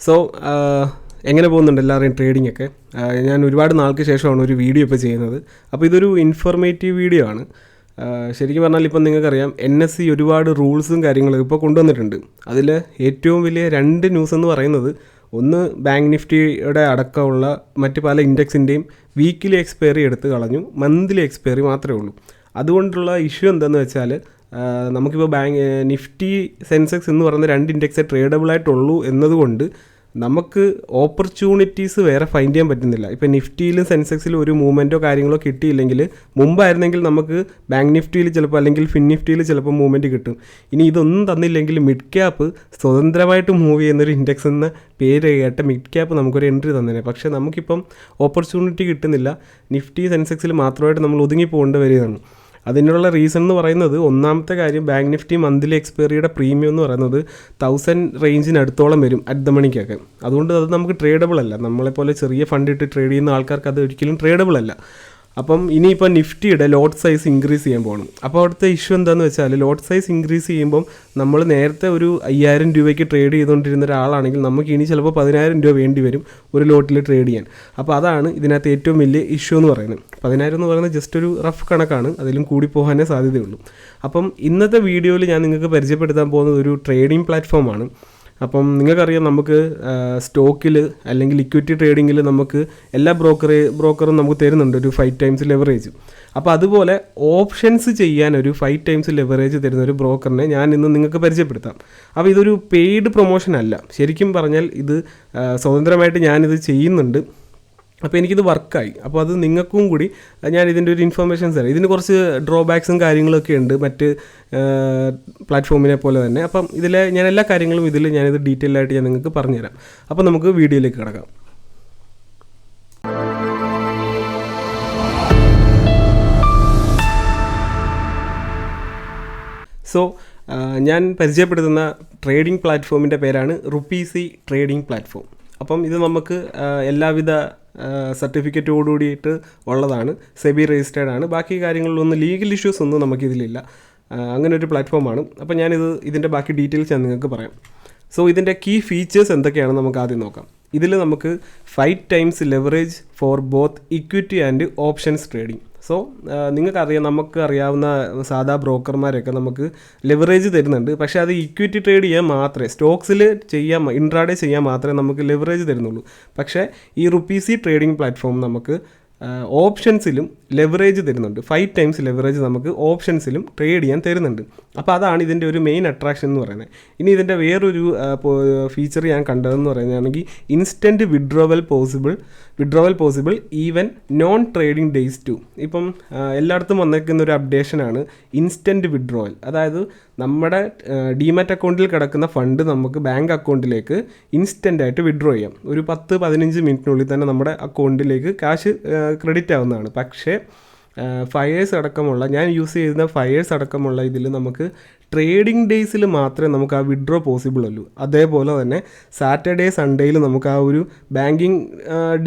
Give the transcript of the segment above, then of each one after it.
So എങ്ങനെ പോകുന്നുണ്ട് എല്ലാവരുടെയും ട്രേഡിംഗ് ഒക്കെ? ഞാൻ ഒരുപാട് നാൾക്ക് ശേഷമാണ് ഒരു വീഡിയോ ഇപ്പോൾ ചെയ്യുന്നത്. അപ്പോൾ ഇതൊരു ഇൻഫോർമേറ്റീവ് വീഡിയോ ആണ്. ശരിക്കും പറഞ്ഞാൽ ഇപ്പം നിങ്ങൾക്കറിയാം NSE ഒരുപാട് റൂൾസും കാര്യങ്ങളും ഇപ്പോൾ കൊണ്ടുവന്നിട്ടുണ്ട്. അതിൽ ഏറ്റവും വലിയ 2 ന്യൂസ് എന്ന് പറയുന്നത്, ഒന്ന് ബാങ്ക് നിഫ്റ്റിയുടെ അടക്കമുള്ള മറ്റ് പല ഇൻഡെക്സിൻ്റെയും വീക്കിലി എക്സ്പയറി എടുത്ത് കളഞ്ഞു, മന്ത്ലി എക്സ്പയറി മാത്രമേ ഉള്ളൂ. അതുകൊണ്ടുള്ള ഇഷ്യൂ എന്താണെന്ന് വെച്ചാൽ, നമുക്കിപ്പോൾ നിഫ്റ്റി സെൻസെക്സ് എന്ന് പറയുന്ന 2 ഇൻഡെക്സേ ട്രേഡബിൾ ആയിട്ടുള്ളൂ എന്നതുകൊണ്ട് നമുക്ക് ഓപ്പർച്യൂണിറ്റീസ് വേറെ ഫൈൻഡ് ചെയ്യാൻ പറ്റുന്നില്ല. ഇപ്പോൾ നിഫ്റ്റിയിലും സെൻസെക്സിലും ഒരു മൂവ്മെൻറ്റോ കാര്യങ്ങളോ കിട്ടിയില്ലെങ്കിൽ, മുമ്പായിരുന്നെങ്കിൽ നമുക്ക് ബാങ്ക് നിഫ്റ്റിയിൽ ചിലപ്പോൾ അല്ലെങ്കിൽ ഫിൻ നിഫ്റ്റിയിൽ ചിലപ്പോൾ മൂവ്മെൻറ്റ് കിട്ടും. ഇനി ഇതൊന്നും തന്നില്ലെങ്കിൽ മിഡ് ക്യാപ്പ് സ്വതന്ത്രമായിട്ട് മൂവ് ചെയ്യുന്നൊരു ഇൻഡെക്സ് എന്ന പേര് കേട്ട മിഡ് ക്യാപ്പ് നമുക്കൊരു എൻട്രി തന്നേനെ. പക്ഷേ നമുക്കിപ്പം ഓപ്പർച്യൂണിറ്റി കിട്ടുന്നില്ല. നിഫ്റ്റി സെൻസെക്സിൽ മാത്രമായിട്ട് നമ്മൾ ഒതുങ്ങി പോകേണ്ടി വരികയാണ്. അതിനുള്ള റീസൺ എന്ന് പറയുന്നത്, ഒന്നാമത്തെ കാര്യം, ബാങ്ക് നിഫ്റ്റി മന്ത്ലി എക്സ്പയറിയുടെ പ്രീമിയം എന്ന് പറയുന്നത് 1000 റേഞ്ചിനടുത്തോളം വരും അറ്റ് ദ മണിക്കൊക്കെ. അതുകൊണ്ട് അത് നമുക്ക് ട്രേഡബിൾ അല്ല. നമ്മളെപ്പോലെ ചെറിയ ഫണ്ട് ഇട്ട് ട്രേഡ് ചെയ്യുന്ന ആൾക്കാർക്ക് അത് ഒരിക്കലും ട്രേഡബിൾ അല്ല. അപ്പം ഇനിയിപ്പോൾ നിഫ്റ്റിയുടെ ലോട്ട് സൈസ് ഇൻക്രീസ് ചെയ്യാൻ പോകണം. അപ്പോൾ അവിടുത്തെ ഇഷ്യൂ എന്താണെന്ന് വെച്ചാൽ, ലോട്ട് സൈസ് ഇൻക്രീസ് ചെയ്യുമ്പം നമ്മൾ നേരത്തെ ഒരു 5000 രൂപയ്ക്ക് ട്രേഡ് ചെയ്തുകൊണ്ടിരുന്ന ഒരാളാണെങ്കിൽ നമുക്ക് ഇനി ചിലപ്പോൾ 10000 രൂപ വേണ്ടി വരും ഒരു ലോട്ടിൽ ട്രേഡ് ചെയ്യാൻ. അപ്പോൾ അതാണ് ഇതിനകത്ത് ഏറ്റവും വലിയ ഇഷ്യൂ എന്ന് പറയുന്നത്. 10000 എന്ന് പറയുന്നത് ജസ്റ്റ് ഒരു റഫ് കണക്കാണ്, അതിലും കൂടി പോകാനേ സാധ്യതയുള്ളൂ. അപ്പം ഇന്നത്തെ വീഡിയോയിൽ ഞാൻ നിങ്ങൾക്ക് പരിചയപ്പെടുത്താൻ പോകുന്നത് ഒരു ട്രേഡിംഗ് പ്ലാറ്റ്ഫോമാണ്. അപ്പം നിങ്ങൾക്കറിയാം, നമുക്ക് സ്റ്റോക്കിൽ അല്ലെങ്കിൽ ഇക്വിറ്റി ട്രേഡിങ്ങിൽ നമുക്ക് എല്ലാ ബ്രോക്കറും നമുക്ക് തരുന്നുണ്ട് ഒരു 5 ടൈംസ് ലെവറേജ്. അപ്പോൾ അതുപോലെ ഓപ്ഷൻസ് ചെയ്യാൻ ഒരു 5 ടൈംസ് ലെവറേജ് തരുന്ന ഒരു ബ്രോക്കറിനെ ഞാൻ ഇന്ന് നിങ്ങൾക്ക് പരിചയപ്പെടുത്താം. അപ്പോൾ ഇതൊരു പെയ്ഡ് പ്രൊമോഷൻ അല്ല. ശരിക്കും പറഞ്ഞാൽ ഇത് സ്വതന്ത്രമായിട്ട് ഞാനിത് ചെയ്യുന്നുണ്ട്. അപ്പോൾ എനിക്കിത് വർക്കായി. അപ്പോൾ അത് നിങ്ങൾക്കും കൂടി ഞാൻ ഇതിൻ്റെ ഒരു ഇൻഫർമേഷൻസ് തരാം. ഇതിന് കുറച്ച് ഡ്രോബാക്സും കാര്യങ്ങളൊക്കെ ഉണ്ട് മറ്റ് പ്ലാറ്റ്ഫോമിനെ പോലെ തന്നെ. അപ്പം ഞാൻ എല്ലാ കാര്യങ്ങളും ഞാനിത് ഡീറ്റെയിൽ ആയിട്ട് ഞാൻ നിങ്ങൾക്ക് പറഞ്ഞുതരാം. അപ്പോൾ നമുക്ക് വീഡിയോയിലേക്ക് കിടക്കാം. സോ ഞാൻ പരിചയപ്പെടുത്തുന്ന ട്രേഡിംഗ് പ്ലാറ്റ്ഫോമിൻ്റെ പേരാണ് റുപ്പീസി ട്രേഡിംഗ് പ്ലാറ്റ്ഫോം. അപ്പം ഇത് നമുക്ക് എല്ലാവിധ സർട്ടിഫിക്കറ്റോടുകൂടിയിട്ട് ഉള്ളതാണ്. സെബി രജിസ്റ്റേർഡ് ആണ്. ബാക്കി കാര്യങ്ങളിലൊന്നും ലീഗൽ ഇഷ്യൂസ് ഒന്നും നമുക്കിതിലില്ല. അങ്ങനെ ഒരു പ്ലാറ്റ്ഫോമാണ്. അപ്പോൾ ഇതിൻ്റെ ബാക്കി ഡീറ്റെയിൽസ് ഞാൻ നിങ്ങൾക്ക് പറയാം. സോ ഇതിൻ്റെ കീ ഫീച്ചേഴ്സ് എന്തൊക്കെയാണ് നമുക്ക് ആദ്യം നോക്കാം. ഇതിൽ നമുക്ക് 5 times leverage for both equity and options trading. So നിങ്ങൾക്കറിയാം, നമുക്ക് അറിയാവുന്ന സാധാ ബ്രോക്കർമാരൊക്കെ നമുക്ക് ലെവറേജ് തരുന്നുണ്ട്. പക്ഷേ അത് ഇക്വിറ്റി ട്രേഡ് ചെയ്യാൻ മാത്രമേ, സ്റ്റോക്സിൽ ഇൻട്രാഡേ ചെയ്യാൻ മാത്രമേ നമുക്ക് ലെവറേജ് തരുന്നുള്ളൂ. പക്ഷേ ഈ റുപ്പീസി ട്രേഡിംഗ് പ്ലാറ്റ്ഫോം നമുക്ക് ഓപ്ഷൻസിലും ലെവറേജ് തരുന്നുണ്ട്. 5 ടൈംസ് ലെവറേജ് നമുക്ക് ഓപ്ഷൻസിലും ട്രേഡ് ചെയ്യാൻ തരുന്നുണ്ട്. അപ്പോൾ അതാണ് ഇതിൻ്റെ ഒരു മെയിൻ അട്രാക്ഷൻ എന്ന് പറയുന്നത്. ഇനി ഇതിൻ്റെ വേറൊരു ഫീച്ചർ ഞാൻ കണ്ടതെന്ന് പറയുകയാണെങ്കിൽ, instant withdrawal possible even non trading days too. ഇപ്പം എല്ലായിടത്തും വന്നേക്കുന്ന ഒരു അപ്ഡേഷനാണ് ഇൻസ്റ്റൻറ്റ് വിഡ്രോവൽ. അതായത് നമ്മുടെ ഡിമാറ്റ് അക്കൗണ്ടിൽ കിടക്കുന്ന ഫണ്ട് നമുക്ക് ബാങ്ക് അക്കൗണ്ടിലേക്ക് ഇൻസ്റ്റൻ്റായിട്ട് വിഡ്രോ ചെയ്യാം. ഒരു 10-15 മിനിറ്റിനുള്ളിൽ തന്നെ നമ്മുടെ അക്കൗണ്ടിലേക്ക് കാശ് ക്രെഡിറ്റ് ആവുന്നതാണ്. പക്ഷേ ഫയേഴ്സ് അടക്കമുള്ള, ഞാൻ യൂസ് ചെയ്യുന്ന ഫയേഴ്സ് അടക്കമുള്ള ഇതിൽ നമുക്ക് ട്രേഡിംഗ് ഡേയ്സിൽ മാത്രമേ നമുക്ക് ആ വിഡ്രോ പോസിബിൾ ഉള്ളൂ. അതേപോലെ തന്നെ സാറ്റർഡേ സൺഡേയിൽ നമുക്ക് ആ ഒരു ബാങ്കിങ്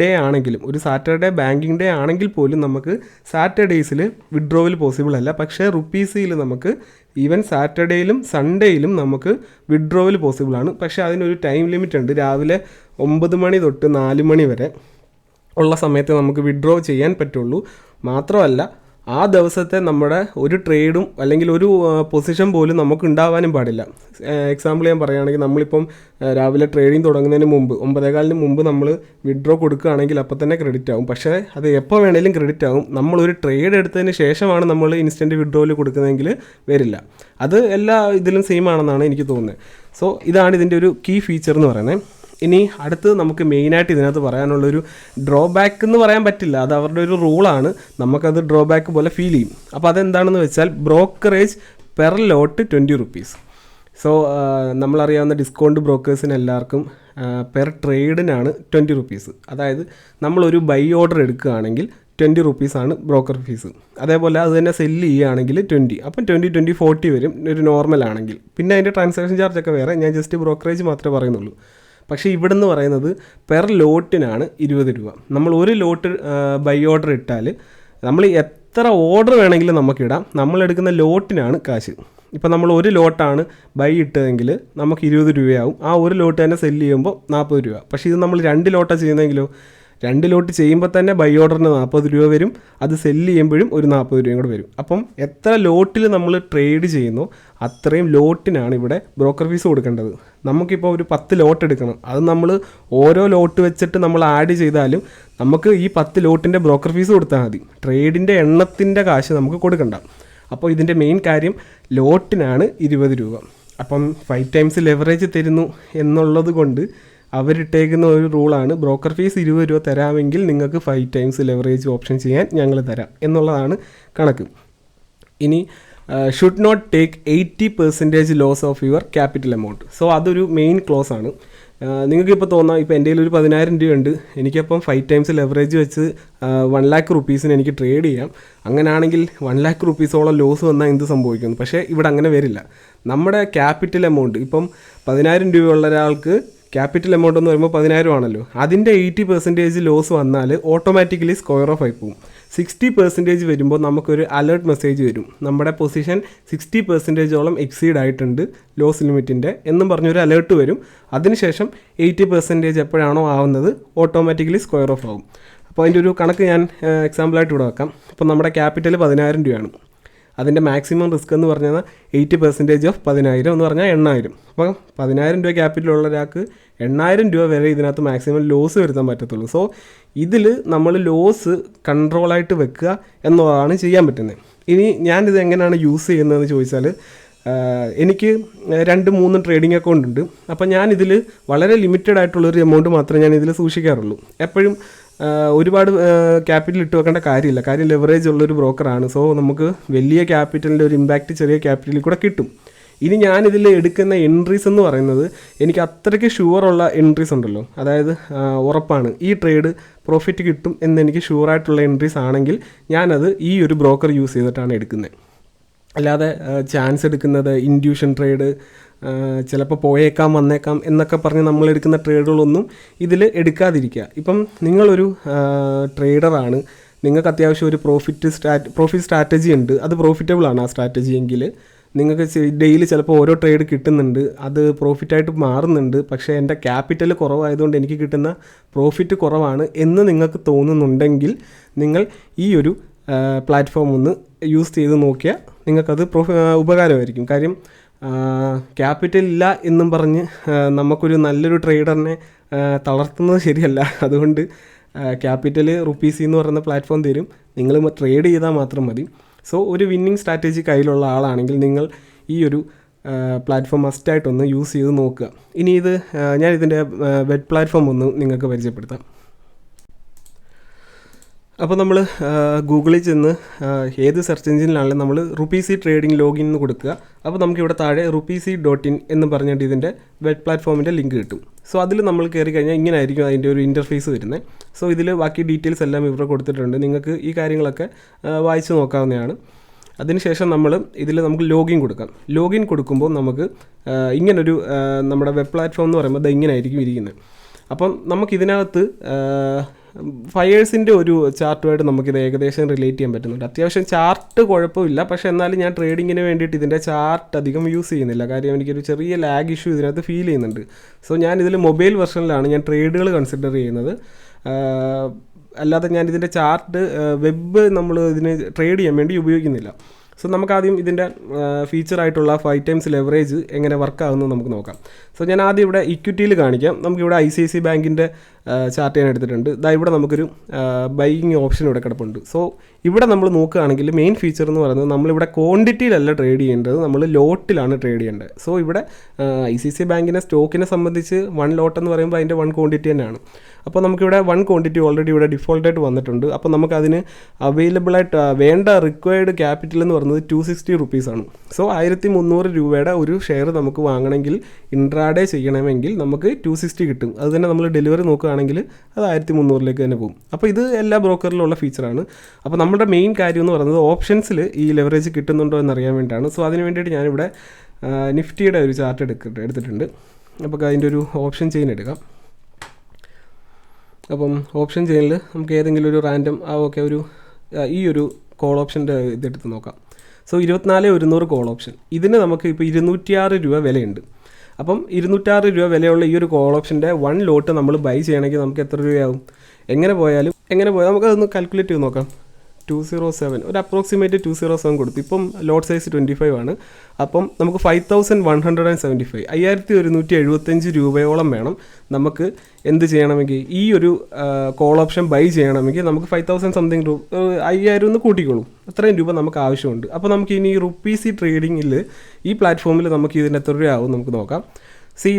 ഡേ ആണെങ്കിലും, ഒരു സാറ്റർഡേ ബാങ്കിങ് ഡേ ആണെങ്കിൽ പോലും നമുക്ക് സാറ്റർഡേയ്സിൽ വിഡ്രോവൽ പോസിബിൾ അല്ല. പക്ഷേ റുപ്പീസിയിൽ നമുക്ക് ഈവൻ സാറ്റർഡേയിലും സൺഡേയിലും നമുക്ക് വിഡ്രോവൽ പോസിബിളാണ്. പക്ഷേ അതിനൊരു ടൈം ലിമിറ്റ് ഉണ്ട്. രാവിലെ 9 മണി തൊട്ട് 4 മണി വരെ ഉള്ള സമയത്ത് നമുക്ക് വിഡ്രോ ചെയ്യാൻ പറ്റുള്ളൂ. മാത്രമല്ല, ആ ദിവസത്തെ നമ്മുടെ ഒരു ട്രേഡും അല്ലെങ്കിൽ ഒരു പൊസിഷൻ പോലും നമുക്ക് ഉണ്ടാവാനും പാടില്ല. എക്സാമ്പിൾ ഞാൻ പറയുകയാണെങ്കിൽ, നമ്മളിപ്പം രാവിലെ ട്രേഡിംഗ് തുടങ്ങുന്നതിന് മുമ്പ് 9:15 മുമ്പ് നമ്മൾ വിഡ്രോ കൊടുക്കുകയാണെങ്കിൽ അപ്പോൾ തന്നെ ക്രെഡിറ്റ് ആവും. പക്ഷേ അത് എപ്പോൾ വേണേലും ക്രെഡിറ്റ് ആവും. നമ്മളൊരു ട്രേഡ് എടുത്തതിന് ശേഷമാണ് നമ്മൾ ഇൻസ്റ്റൻറ്റ് വിഡ്രോയിൽ കൊടുക്കുന്നതെങ്കിൽ വരില്ല. അത് എല്ലാ ഇതിലും സെയിം ആണെന്നാണ് എനിക്ക് തോന്നുന്നത്. സോ ഇതാണ് ഇതിൻ്റെ ഒരു കീ ഫീച്ചർ എന്ന് പറയുന്നത്. ഇനി അടുത്ത് നമുക്ക് മെയിനായിട്ട് ഇതിനകത്ത് പറയാനുള്ളൊരു ഡ്രോബാക്ക് എന്ന് പറയാൻ പറ്റില്ല, അത് അവരുടെ ഒരു റൂളാണ്. നമുക്കത് ഡ്രോബാക്ക് പോലെ ഫീൽ ചെയ്യും. അപ്പോൾ അതെന്താണെന്ന് വെച്ചാൽ, ബ്രോക്കറേജ് പെർ ലോട്ട് 20 റുപ്പീസ്. സോ നമ്മളറിയാവുന്ന ഡിസ്കൗണ്ട് ബ്രോക്കേഴ്സിന് എല്ലാവർക്കും പെർ ട്രേഡിനാണ് 20 റുപ്പീസ്. അതായത് നമ്മളൊരു ബൈ ഓർഡർ എടുക്കുകയാണെങ്കിൽ 20 റുപ്പീസാണ് ബ്രോക്കർ ഫീസ്. അതേപോലെ അത് തന്നെ സെല്ല് ചെയ്യുകയാണെങ്കിൽ 20. അപ്പം 20, 40 വരും ഒരു നോർമൽ ആണെങ്കിൽ. പിന്നെ അതിൻ്റെ ട്രാൻസാക്ഷൻ ചാർജൊക്കെ വേറെ. ഞാൻ ജസ്റ്റ് ബ്രോക്കറേജ് മാത്രമേ പറയുന്നുള്ളൂ. പക്ഷേ ഇവിടെ നിന്ന് പറയുന്നത് പെർ ലോട്ടിനാണ് 20 രൂപ. നമ്മൾ ഒരു ലോട്ട് ബൈ ഓർഡർ ഇട്ടാൽ നമ്മൾ എത്ര ഓർഡർ വേണമെങ്കിലും നമുക്കിടാം. നമ്മളെടുക്കുന്ന ലോട്ടിനാണ് കാശ്. ഇപ്പോൾ നമ്മൾ ഒരു ലോട്ടാണ് ബൈ ഇട്ടതെങ്കിൽ നമുക്ക് 20 രൂപയാവും. ആ ഒരു ലോട്ട് തന്നെ സെല്ല് ചെയ്യുമ്പോൾ 40 രൂപ. പക്ഷേ ഇത് നമ്മൾ 2 ലോട്ടാണ് ചെയ്യുന്നതെങ്കിലോ, 2 ലോട്ട് ചെയ്യുമ്പോൾ തന്നെ ബൈ ഓർഡറിന് 40 രൂപ വരും, അത് സെല്ല് ചെയ്യുമ്പോഴും ഒരു 40 രൂപയും കൂടെ വരും. അപ്പം എത്ര ലോട്ടിൽ നമ്മൾ ട്രേഡ് ചെയ്യുന്നു അത്രയും ലോട്ടിനാണ് ഇവിടെ ബ്രോക്കർ ഫീസ് കൊടുക്കേണ്ടത്. നമുക്കിപ്പോൾ ഒരു 10 ലോട്ട് എടുക്കണം, അത് നമ്മൾ ഓരോ ലോട്ട് വെച്ചിട്ട് നമ്മൾ ആഡ് ചെയ്താലും നമുക്ക് ഈ 10 ലോട്ടിൻ്റെ ബ്രോക്കർ ഫീസ് കൊടുത്താൽ മതി, ട്രേഡിൻ്റെ എണ്ണത്തിൻ്റെ കാശ് നമുക്ക് കൊടുക്കണ്ട. അപ്പോൾ ഇതിൻ്റെ മെയിൻ കാര്യം ലോട്ടിനാണ് 20 രൂപ. അപ്പം 5 ടൈംസ് ലെവറേജ് തരുന്നു എന്നുള്ളത് കൊണ്ട് അവരിട്ടേക്കുന്ന ഒരു റൂളാണ്, ബ്രോക്കർ ഫീസ് 20 രൂപ തരാമെങ്കിൽ നിങ്ങൾക്ക് 5 ടൈംസ് ലെവറേജ് ഓപ്ഷൻ ചെയ്യാൻ ഞങ്ങൾ തരാം എന്നുള്ളതാണ് കണക്ക്. ഇനി should not take 80% loss of your capital amount. So അതൊരു മെയിൻ ക്ലോസ് ആണ്. നിങ്ങൾക്കിപ്പോൾ തോന്നാം, ഇപ്പോൾ എൻ്റെ കയ്യിൽ ഒരു 10,000 രൂപയുണ്ട്, എനിക്കപ്പം 5 ടൈംസ് ലെവറേജ് വെച്ച് 1 lakh റുപ്പീസിന് എനിക്ക് ട്രേഡ് ചെയ്യാം. അങ്ങനെയാണെങ്കിൽ 1 lakh റുപ്പീസോളം ലോസ് വന്നാൽ എന്ത് സംഭവിക്കുന്നു? പക്ഷേ ഇവിടെ അങ്ങനെ വരില്ല. നമ്മുടെ ക്യാപിറ്റൽ എമൗണ്ട് ഇപ്പം 10,000 രൂപയുള്ള ഒരാൾക്ക് ക്യാപിറ്റൽ എമൗണ്ട് എന്ന് പറയുമ്പോൾ 10,000 ആണല്ലോ, അതിൻ്റെ 80% ലോസ് വന്നാൽ ഓട്ടോമാറ്റിക്കലി സ്ക്വയർ ഓഫ് ആയി പോകും. 60% വരുമ്പോൾ നമുക്കൊരു അലേർട്ട് മെസ്സേജ് വരും, നമ്മുടെ പൊസിഷൻ 60%ഓളം എക്സീഡ് ആയിട്ടുണ്ട് ലോസ് ലിമിറ്റിൻ്റെ എന്നും പറഞ്ഞൊരു അലേർട്ട് വരും. അതിനുശേഷം 80% എപ്പോഴാണോ ആവുന്നത് ഓട്ടോമാറ്റിക്കലി സ്ക്വയർ ഓഫ് ആവും. അപ്പോൾ അതിൻ്റെ ഒരു കണക്ക് ഞാൻ എക്സാമ്പിളായിട്ട് ഇവിടെ വെക്കാം. ഇപ്പോൾ നമ്മുടെ ക്യാപിറ്റൽ 10,000 രൂപയാണ്, അതിൻ്റെ മാക്സിമം റിസ്ക് എന്ന് പറഞ്ഞാൽ 80% ഓഫ് 10,000 എന്ന് പറഞ്ഞാൽ 8,000. അപ്പോൾ 10,000 രൂപ ക്യാപിറ്റലുള്ള ഒരാൾക്ക് 8,000 രൂപ വരെ ഇതിനകത്ത് മാക്സിമം ലോസ് വരുത്താൻ പറ്റത്തുള്ളൂ. സോ ഇതിൽ നമ്മൾ ലോസ് കൺട്രോളായിട്ട് വെക്കുക എന്നതാണ് ചെയ്യാൻ പറ്റുന്നത്. ഇനി ഞാനിത് എങ്ങനെയാണ് യൂസ് ചെയ്യുന്നതെന്ന് ചോദിച്ചാൽ, എനിക്ക് 2-3 ട്രേഡിംഗ് അക്കൗണ്ട് ഉണ്ട്. അപ്പോൾ ഞാനിതിൽ വളരെ ലിമിറ്റഡ് ആയിട്ടുള്ളൊരു എമൗണ്ട് മാത്രമേ ഞാൻ ഇതിൽ സൂക്ഷിക്കാറുള്ളൂ. എപ്പോഴും ഒരുപാട് ക്യാപിറ്റൽ ഇട്ട് വെക്കേണ്ട കാര്യമില്ല, കാര്യം ലെവറേജ് ഉള്ളൊരു ബ്രോക്കറാണ്. സോ നമുക്ക് വലിയ ക്യാപിറ്റലിൻ്റെ ഒരു ഇമ്പാക്റ്റ് ചെറിയ ക്യാപിറ്റലിൽ കൂടെ കിട്ടും. ഇനി ഞാനിതിൽ എടുക്കുന്ന എൻട്രീസ് എന്ന് പറയുന്നത് എനിക്ക് അത്രയ്ക്ക് ഷുവറുള്ള എൻട്രീസ് ഉണ്ടല്ലോ, അതായത് ഉറപ്പാണ് ഈ ട്രേഡ് പ്രോഫിറ്റ് കിട്ടും എന്നെനിക്ക് ഷുവറായിട്ടുള്ള എൻട്രീസ് ആണെങ്കിൽ ഞാനത് ഈ ഒരു ബ്രോക്കർ യൂസ് ചെയ്തിട്ടാണ് എടുക്കുന്നത്. അല്ലാതെ ചാൻസ് എടുക്കുന്നത്, ഇൻഡ്യൂഷൻ ട്രേഡ്, ചിലപ്പോൾ പോയേക്കാം വന്നേക്കാം എന്നൊക്കെ പറഞ്ഞ് നമ്മളെടുക്കുന്ന ട്രേഡുകളൊന്നും ഇതിൽ എടുക്കാതിരിക്കുക. ഇപ്പം നിങ്ങളൊരു ട്രേഡറാണ്, നിങ്ങൾക്ക് അത്യാവശ്യം ഒരു പ്രോഫിറ്റ് സ്ട്രാറ്റജി ഉണ്ട്, അത് പ്രോഫിറ്റബിളാണ് ആ സ്ട്രാറ്റജി എങ്കിൽ നിങ്ങൾക്ക് ഡെയിലി ചിലപ്പോൾ ഓരോ ട്രേഡ് കിട്ടുന്നുണ്ട്, അത് പ്രോഫിറ്റായിട്ട് മാറുന്നുണ്ട്, പക്ഷേ എൻ്റെ ക്യാപിറ്റൽ കുറവായതുകൊണ്ട് എനിക്ക് കിട്ടുന്ന പ്രോഫിറ്റ് കുറവാണ് എന്ന് നിങ്ങൾക്ക് തോന്നുന്നുണ്ടെങ്കിൽ നിങ്ങൾ ഈ ഒരു പ്ലാറ്റ്ഫോം ഒന്ന് യൂസ് ചെയ്ത് നോക്കിയാൽ നിങ്ങൾക്കത് ഉപകാരമായിരിക്കും. കാര്യം ക്യാപിറ്റൽ ഇല്ല എന്നും പറഞ്ഞ് നമുക്കൊരു നല്ലൊരു ട്രേഡറിനെ തളർത്തുന്നത് ശരിയല്ല. അതുകൊണ്ട് ക്യാപിറ്റൽ റുപ്പീസി എന്ന് പറയുന്ന പ്ലാറ്റ്ഫോം തരും, നിങ്ങൾ ട്രേഡ് ചെയ്താൽ മാത്രം മതി. സോ ഒരു വിന്നിങ് സ്ട്രാറ്റജി കയ്യിലുള്ള ആളാണെങ്കിൽ നിങ്ങൾ ഈ ഒരു പ്ലാറ്റ്ഫോം മസ്റ്റായിട്ടൊന്ന് യൂസ് ചെയ്ത് നോക്കുക. ഇനി ഇത് ഞാൻ ഇതിൻ്റെ വെബ് പ്ലാറ്റ്ഫോം ഒന്ന് നിങ്ങൾക്ക് പരിചയപ്പെടുത്താം. അപ്പോൾ നമ്മൾ ഗൂഗിളിൽ ചെന്ന് ഏത് സെർച്ച് എഞ്ചിനിലാണെങ്കിലും നമ്മൾ റുപ്പീസി ട്രേഡിംഗ് ലോഗിൻ എന്ന് കൊടുക്കുക. അപ്പോൾ നമുക്കിവിടെ താഴെ rupisi.in എന്ന് പറഞ്ഞിട്ട് ഇതിൻ്റെ വെബ് പ്ലാറ്റ്ഫോമിൻ്റെ ലിങ്ക് കിട്ടും. സോ അതിൽ നമ്മൾ കയറി കഴിഞ്ഞാൽ ഇങ്ങനെ ആയിരിക്കും അതിൻ്റെ ഒരു ഇൻ്റർഫേസ് വരുന്നത്. സോ ഇതിൽ ബാക്കി ഡീറ്റെയിൽസ് എല്ലാം ഇവിടെ കൊടുത്തിട്ടുണ്ട്, നിങ്ങൾക്ക് ഈ കാര്യങ്ങളൊക്കെ വായിച്ച് നോക്കാവുന്നതാണ്. അതിനുശേഷം നമുക്ക് ലോഗിൻ കൊടുക്കാം. ലോഗിൻ കൊടുക്കുമ്പോൾ നമുക്ക് ഇങ്ങനൊരു നമ്മുടെ വെബ് പ്ലാറ്റ്ഫോം എന്ന് പറയുമ്പോൾ ഇങ്ങനെ ആയിരിക്കും ഇരിക്കുന്നത്. അപ്പം നമുക്കിതിനകത്ത് ഫയേഴ്സിൻ്റെ ഒരു ചാർട്ടുമായിട്ട് നമുക്കിത് ഏകദേശം റിലേറ്റ് ചെയ്യാൻ പറ്റുന്നുണ്ട്. അത്യാവശ്യം ചാർട്ട് കുഴപ്പമില്ല, പക്ഷേ എന്നാലും ഞാൻ ട്രേഡിങ്ങിന് വേണ്ടിയിട്ട് ഇതിൻ്റെ ചാർട്ട് അധികം യൂസ് ചെയ്യുന്നില്ല, കാര്യം എനിക്കൊരു ചെറിയ ലാഗ് ഇഷ്യൂ ഇതിനകത്ത് ഫീൽ ചെയ്യുന്നുണ്ട്. സോ ഞാനിതിൽ മൊബൈൽ വെർഷനിലാണ് ഞാൻ ട്രേഡുകൾ കൺസിഡർ ചെയ്യുന്നത്, അല്ലാതെ ഞാനിതിൻ്റെ ചാർട്ട് വെബ് നമ്മൾ ഇതിന് ട്രേഡ് ചെയ്യാൻ വേണ്ടി ഉപയോഗിക്കുന്നില്ല. സോ നമുക്കാദ്യം ഇതിൻ്റെ ഫീച്ചറായിട്ടുള്ള 5 ടൈംസ് ലെവറേജ് എങ്ങനെ വർക്കാകുന്നത് നമുക്ക് നോക്കാം. സോ ഞാൻ ആദ്യം ഇവിടെ ഇക്വിറ്റിയിൽ കാണിക്കാം. നമുക്കിവിടെ ICICI ബാങ്കിൻ്റെ ചാർട്ട് ഞാൻ എടുത്തിട്ടുണ്ട്. ഇവിടെ നമുക്കൊരു ബൈയിങ് ഓപ്ഷൻ ഇവിടെ കിടപ്പുണ്ട്. സോ ഇവിടെ നമ്മൾ നോക്കുകയാണെങ്കിൽ മെയിൻ ഫീച്ചർ എന്ന് പറയുന്നത് നമ്മളിവിടെ ക്വാണ്ടിറ്റിയിലല്ല ട്രേഡ് ചെയ്യേണ്ടത്, നമ്മൾ ലോട്ടിലാണ് ട്രേഡ് ചെയ്യേണ്ടത്. സോ ഇവിടെ ICICI ബാങ്കിൻ്റെ സ്റ്റോക്കിനെ സംബന്ധിച്ച് 1 ലോട്ട് എന്ന് പറയുമ്പോൾ അതിൻ്റെ 1 ക്വാണ്ടിറ്റി തന്നെയാണ്. അപ്പോൾ നമുക്കിവിടെ 1 ക്വാണ്ടിറ്റി ഓൾറെഡി ഇവിടെ ഡിഫോൾട്ടായിട്ട് വന്നിട്ടുണ്ട്. അപ്പോൾ നമുക്കതിന് അവൈലബിളായിട്ട് വേണ്ട റിക്വയർഡ് ക്യാപിറ്റൽ എന്ന് പറയുന്നത് 260 റുപ്പീസാണ്. സോ 1,300 രൂപയുടെ ഒരു ഷെയർ നമുക്ക് വാങ്ങണമെങ്കിൽ ഇൻട്രാഡേ ചെയ്യണമെങ്കിൽ നമുക്ക് 260 കിട്ടും. അത് തന്നെ നമ്മൾ ഡെലിവറി നോക്കുകയാണെങ്കിൽ അത് 1,300 തന്നെ പോകും. അപ്പോൾ ഇത് എല്ലാ ബ്രോക്കറിലുള്ള ഫീച്ചറാണ്. അപ്പോൾ നമ്മുടെ മെയിൻ കാര്യം എന്ന് പറയുന്നത് ഓപ്ഷൻസിൽ ഈ ലെവറേജ് കിട്ടുന്നുണ്ടോ എന്നറിയാൻ വേണ്ടിയിട്ടാണ്. സോ അതിന് വേണ്ടിയിട്ട് ഞാനിവിടെ നിഫ്റ്റിയുടെ ഒരു ചാർട്ട് എടുത്തിട്ടുണ്ട്. അപ്പോൾ അതിൻ്റെ ഒരു ഓപ്ഷൻ ചെയിൻ എടുക്കാം. അപ്പം ഓപ്ഷൻ ചെയിനിൽ നമുക്ക് ഏതെങ്കിലും ഒരു റാൻഡം ഈ ഒരു കോൾ ഓപ്ഷൻ്റെ ഇതെടുത്ത് നോക്കാം. So 24,100 call option. ഇതിന് നമുക്ക് ഇപ്പോൾ 206 രൂപ വിലയുണ്ട്. അപ്പം 206 രൂപ വിലയുള്ള ഈ ഒരു കോൾ ഓപ്ഷൻ്റെ 1 ലോട്ട് നമ്മൾ ബൈ ചെയ്യണമെങ്കിൽ നമുക്ക് എത്ര രൂപയാവും? എങ്ങനെ പോയാൽ നമുക്കതൊന്ന് കാൽക്കുലേറ്റ് ചെയ്ത് നോക്കാം. 207 ഒരു അപ്രോക്സിമേറ്റ് 207 കൊടുത്തു. ഇപ്പം ലോട്ട് സൈസ് 25 ആണ്. അപ്പം നമുക്ക് 5,175 5175 രൂപയോളം വേണം നമുക്ക് എന്ത് ചെയ്യണമെങ്കിൽ ഈ ഒരു കോൾ ഓപ്ഷൻ ബൈ ചെയ്യണമെങ്കിൽ നമുക്ക് 5,000 സംതിങ് 5,000 ഒന്ന് കൂട്ടിക്കോളൂ. അത്രയും രൂപ നമുക്ക് ആവശ്യമുണ്ട്. അപ്പോൾ നമുക്ക് ഇനി റുപ്പീസി ട്രേഡിങ്ങിൽ ഈ പ്ലാറ്റ്ഫോമിൽ നമുക്ക് ഇതിന് എത്ര രൂപയാവും നമുക്ക് നോക്കാം.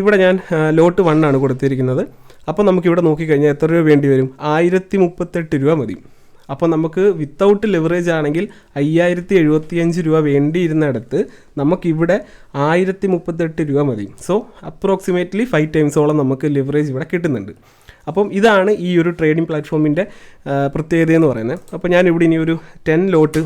ഇവിടെ ഞാൻ ലോട്ട് 1 ആണ് കൊടുത്തിരിക്കുന്നത്. അപ്പോൾ നമുക്കിവിടെ നോക്കിക്കഴിഞ്ഞാൽ എത്ര രൂപ വേണ്ടി വരും? 1038 രൂപ മതി. അപ്പോൾ നമുക്ക് വിത്തൗട്ട് ലിവറേജ് ആണെങ്കിൽ 5,075 രൂപ വേണ്ടിയിരുന്നിടത്ത് നമുക്കിവിടെ 1038 രൂപ മതി. സോ അപ്രോക്സിമേറ്റ്ലി 5 ടൈംസോളം നമുക്ക് ലിവറേജ് ഇവിടെ കിട്ടുന്നുണ്ട്. അപ്പം ഇതാണ് ഈ ഒരു ട്രേഡിംഗ് പ്ലാറ്റ്ഫോമിൻ്റെ പ്രത്യേകത എന്ന് പറയുന്നത്. അപ്പോൾ ഞാനിവിടെ ഇനി ഒരു 10 ലോട്ട്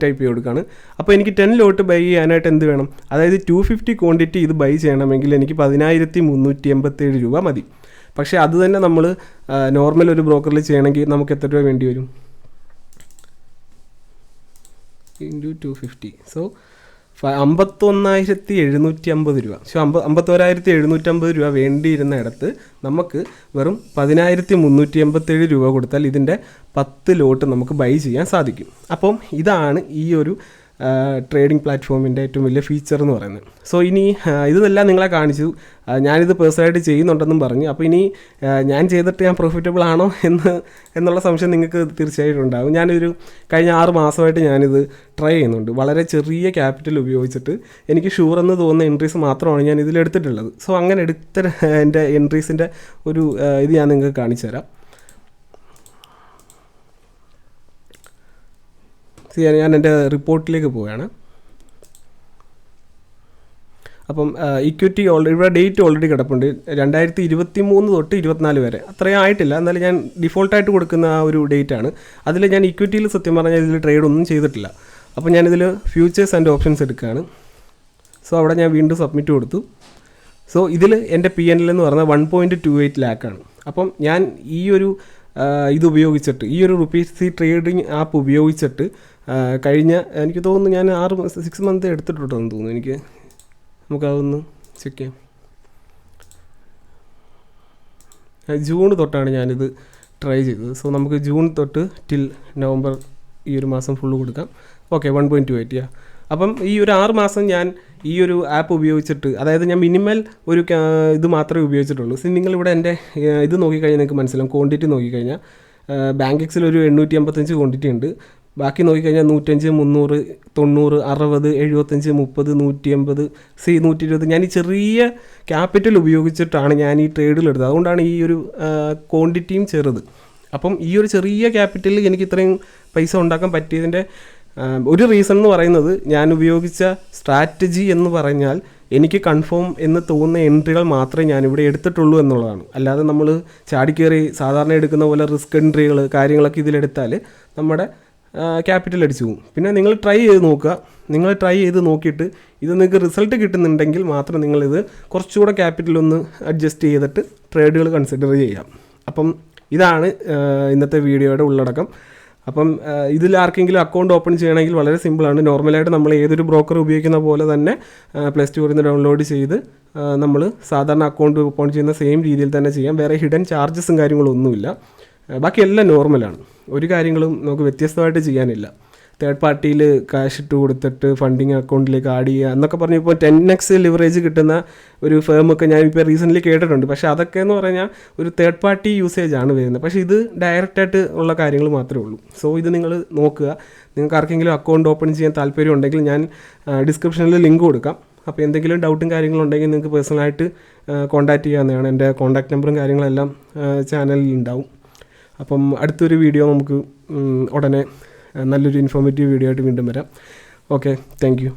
ടൈപ്പ് ചെയ്ത് കൊടുക്കുകയാണ്. അപ്പോൾ എനിക്ക് 10 ലോട്ട് ബൈ ചെയ്യാനായിട്ട് എന്ത് വേണം? അതായത് 250 ക്വാണ്ടിറ്റി ഇത് ബൈ ചെയ്യണമെങ്കിൽ എനിക്ക് 10,387 രൂപ മതി. പക്ഷേ അത് തന്നെ നമ്മൾ നോർമൽ ഒരു ബ്രോക്കറിൽ ചെയ്യണമെങ്കിൽ നമുക്ക് എത്ര രൂപ വേണ്ടി വരും? ഇൻറ്റു 250. സോ 51,750 രൂപ. സോ 51,750 രൂപ വേണ്ടിയിരുന്ന ഇടത്ത് നമുക്ക് വെറും 10,387 രൂപ കൊടുത്താൽ ഇതിൻ്റെ 10 ലോട്ട് നമുക്ക് ബൈ ചെയ്യാൻ സാധിക്കും. അപ്പം ഇതാണ് ഈ ഒരു ട്രേഡിംഗ് പ്ലാറ്റ്ഫോമിൻ്റെ ഏറ്റവും വലിയ ഫീച്ചർ എന്ന് പറയുന്നത്. സോ ഇനി ഇതെല്ലാം നിങ്ങളെ കാണിച്ചു, ഞാനിത് പേഴ്സണലായിട്ട് ചെയ്യുന്നുണ്ടെന്നും പറഞ്ഞു. അപ്പോൾ ഇനി ഞാൻ ചെയ്തിട്ട് ഞാൻ പ്രോഫിറ്റബിൾ ആണോ എന്നുള്ള സംശയം നിങ്ങൾക്ക് തീർച്ചയായിട്ടും ഉണ്ടാകും. ഞാനൊരു കഴിഞ്ഞ 6 മാസമായിട്ട് ഞാനിത് ട്രൈ ചെയ്യുന്നുണ്ട്. വളരെ ചെറിയ ക്യാപിറ്റൽ ഉപയോഗിച്ചിട്ട് എനിക്ക് ഷുവർ എന്ന് തോന്നുന്ന എൻട്രീസ് മാത്രമാണ് ഞാൻ ഇതിലെടുത്തിട്ടുള്ളത്. സോ അങ്ങനെ എടുത്ത എൻ്റെ എൻട്രീസിൻ്റെ ഒരു ഇത് ഞാൻ നിങ്ങൾക്ക് കാണിച്ചു തരാം. ഞാൻ എൻ്റെ റിപ്പോർട്ടിലേക്ക് പോവുകയാണ്. അപ്പം ഇക്വിറ്റി ഇവിടെ ഡേറ്റ് ഓൾറെഡി കിടപ്പുണ്ട്. 2023 തൊട്ട് 24 വരെ. അത്രയും ആയിട്ടില്ല, എന്നാലും ഞാൻ ഡിഫോൾട്ടായിട്ട് കൊടുക്കുന്ന ആ ഒരു ഡേറ്റാണ്. അതിൽ ഞാൻ ഇക്വിറ്റിയിൽ സത്യം പറഞ്ഞാൽ ഇതിൽ ട്രേഡൊന്നും ചെയ്തിട്ടില്ല. അപ്പോൾ ഞാനിതിൽ ഫ്യൂച്ചേഴ്സ് ആൻഡ് ഓപ്ഷൻസ് എടുക്കുകയാണ്. സോ അവിടെ ഞാൻ വീണ്ടും സബ്മിറ്റ് കൊടുത്തു. സോ ഇതിൽ എൻ്റെ PNL എന്ന് പറഞ്ഞാൽ 1.28 ലാക്കാണ്. അപ്പം ഞാൻ ഈ ഒരു ഇത് ഉപയോഗിച്ചിട്ട് ഈ ഒരു റുപ്പീസി ട്രേഡിംഗ് ആപ്പ് ഉപയോഗിച്ചിട്ട് കഴിഞ്ഞ എനിക്ക് തോന്നുന്നു ഞാൻ 6 മന്ത് എടുത്തിട്ടുണ്ടെന്ന് തോന്നുന്നു. എനിക്ക് നമുക്കതൊന്ന് ചെക്ക് ചെയ്യാം. ജൂൺ തൊട്ടാണ് ഞാനിത് ട്രൈ ചെയ്തത്. സോ നമുക്ക് ജൂൺ തൊട്ട് ടിൽ നവംബർ ഈ ഒരു മാസം ഫുള്ള് കൊടുക്കാം. ഓക്കെ, 1.28. അപ്പം ഈ ഒരു 6 മാസം ഞാൻ ഈ ഒരു ആപ്പ് ഉപയോഗിച്ചിട്ട്, അതായത് ഞാൻ മിനിമൽ ഒരു ഇത് മാത്രമേ ഉപയോഗിച്ചിട്ടുള്ളൂ. നിങ്ങളിവിടെ എൻ്റെ ഇത് നോക്കിക്കഴിഞ്ഞാൽ നിങ്ങൾക്ക് മനസ്സിലാവും. ക്വാണ്ടിറ്റി നോക്കിക്കഴിഞ്ഞാൽ ബാങ്ക് എക്സിൽ ഒരു 855 ക്വാണ്ടിറ്റി ഉണ്ട്. ബാക്കി നോക്കിക്കഴിഞ്ഞാൽ 105, 300, 90, 60, 75, 30, 180, 120. ഞാൻ ഈ ചെറിയ ക്യാപിറ്റൽ ഉപയോഗിച്ചിട്ടാണ് ഞാൻ ഈ ട്രേഡിലെടുത്തത്. അതുകൊണ്ടാണ് ഈ ഒരു ക്വാണ്ടിറ്റിയും ചെറുത്. അപ്പം ഈ ഒരു ചെറിയ ക്യാപിറ്റലിൽ എനിക്ക് ഇത്രയും പൈസ ഉണ്ടാക്കാൻ പറ്റിയതിൻ്റെ ഒരു റീസൺ എന്ന് പറയുന്നത് ഞാൻ ഉപയോഗിച്ച സ്ട്രാറ്റജി എന്ന് പറഞ്ഞാൽ എനിക്ക് കൺഫേം എന്ന് തോന്നുന്ന എൻട്രികൾ മാത്രമേ ഞാനിവിടെ എടുത്തിട്ടുള്ളൂ എന്നുള്ളതാണ്. അല്ലാതെ നമ്മൾ ചാടിക്കയറി സാധാരണ എടുക്കുന്ന പോലെ റിസ്ക് എൻട്രികൾ കാര്യങ്ങളൊക്കെ ഇതിലെടുത്താൽ നമ്മുടെ ക്യാപിറ്റൽ അടിച്ചു പോകും. പിന്നെ നിങ്ങൾ ട്രൈ ചെയ്ത് നോക്കുക. നിങ്ങൾ ട്രൈ ചെയ്ത് നോക്കിയിട്ട് ഇത് നിങ്ങൾക്ക് റിസൾട്ട് കിട്ടുന്നുണ്ടെങ്കിൽ മാത്രം നിങ്ങളിത് കുറച്ചുകൂടെ ക്യാപിറ്റലൊന്ന് അഡ്ജസ്റ്റ് ചെയ്തിട്ട് ട്രേഡുകൾ കൺസിഡർ ചെയ്യാം. അപ്പം ഇതാണ് ഇന്നത്തെ വീഡിയോയുടെ ഉള്ളടക്കം. അപ്പം ഇതിൽ ആർക്കെങ്കിലും അക്കൗണ്ട് ഓപ്പൺ ചെയ്യണമെങ്കിൽ വളരെ സിമ്പിളാണ്. നോർമലായിട്ട് നമ്മൾ ഏതൊരു ബ്രോക്കർ ഉപയോഗിക്കുന്ന പോലെ തന്നെ പ്ലേ സ്റ്റോറിൽ നിന്ന് ഡൗൺലോഡ് ചെയ്ത് നമ്മൾ സാധാരണ അക്കൗണ്ട് ഓപ്പൺ ചെയ്യുന്ന സെയിം രീതിയിൽ തന്നെ ചെയ്യാം. വേറെ ഹിഡൻ ചാർജസും കാര്യങ്ങളൊന്നുമില്ല. ബാക്കി എല്ലാം നോർമലാണ്. ഒരു കാര്യങ്ങളും നമുക്ക് വ്യത്യസ്തമായിട്ട് ചെയ്യാനില്ല. തേർഡ് പാർട്ടിയിൽ ക്യാഷ് ഇട്ട് കൊടുത്തിട്ട് ഫണ്ടിങ് അക്കൗണ്ടിലേക്ക് ആഡ് ചെയ്യുക എന്നൊക്കെ പറഞ്ഞ് ഇപ്പോൾ 10x ലിവറേജ് കിട്ടുന്ന ഒരു ഫേമൊക്കെ ഞാനിപ്പോൾ റീസെൻ്റ്ലി കേട്ടിട്ടുണ്ട്. പക്ഷേ അതൊക്കെ എന്ന് പറഞ്ഞാൽ ഒരു തേർഡ് പാർട്ടി യൂസേജ് ആണ് വരുന്നത്. പക്ഷേ ഇത് ഡയറക്റ്റായിട്ട് ഉള്ള കാര്യങ്ങൾ മാത്രമേ ഉള്ളൂ. സോ ഇത് നിങ്ങൾ നോക്കുക. നിങ്ങൾക്ക് ആർക്കെങ്കിലും അക്കൗണ്ട് ഓപ്പൺ ചെയ്യാൻ താല്പര്യം ഉണ്ടെങ്കിൽ ഞാൻ ഡിസ്ക്രിപ്ഷനിൽ ലിങ്ക് കൊടുക്കാം. അപ്പോൾ എന്തെങ്കിലും ഡൗട്ടും കാര്യങ്ങളുണ്ടെങ്കിൽ നിങ്ങൾക്ക് പേഴ്സണലായിട്ട് കോൺടാക്റ്റ് ചെയ്യാവുന്നതാണ്. എൻ്റെ കോൺടാക്റ്റ് നമ്പറും കാര്യങ്ങളെല്ലാം ചാനലിൽ ഉണ്ടാവും. അപ്പം അടുത്തൊരു വീഡിയോ നമുക്ക് ഉടനെ നല്ലൊരു ഇൻഫോർമേറ്റീവ് വീഡിയോ ആയിട്ട് വീണ്ടും വരാം. Okay, thank you.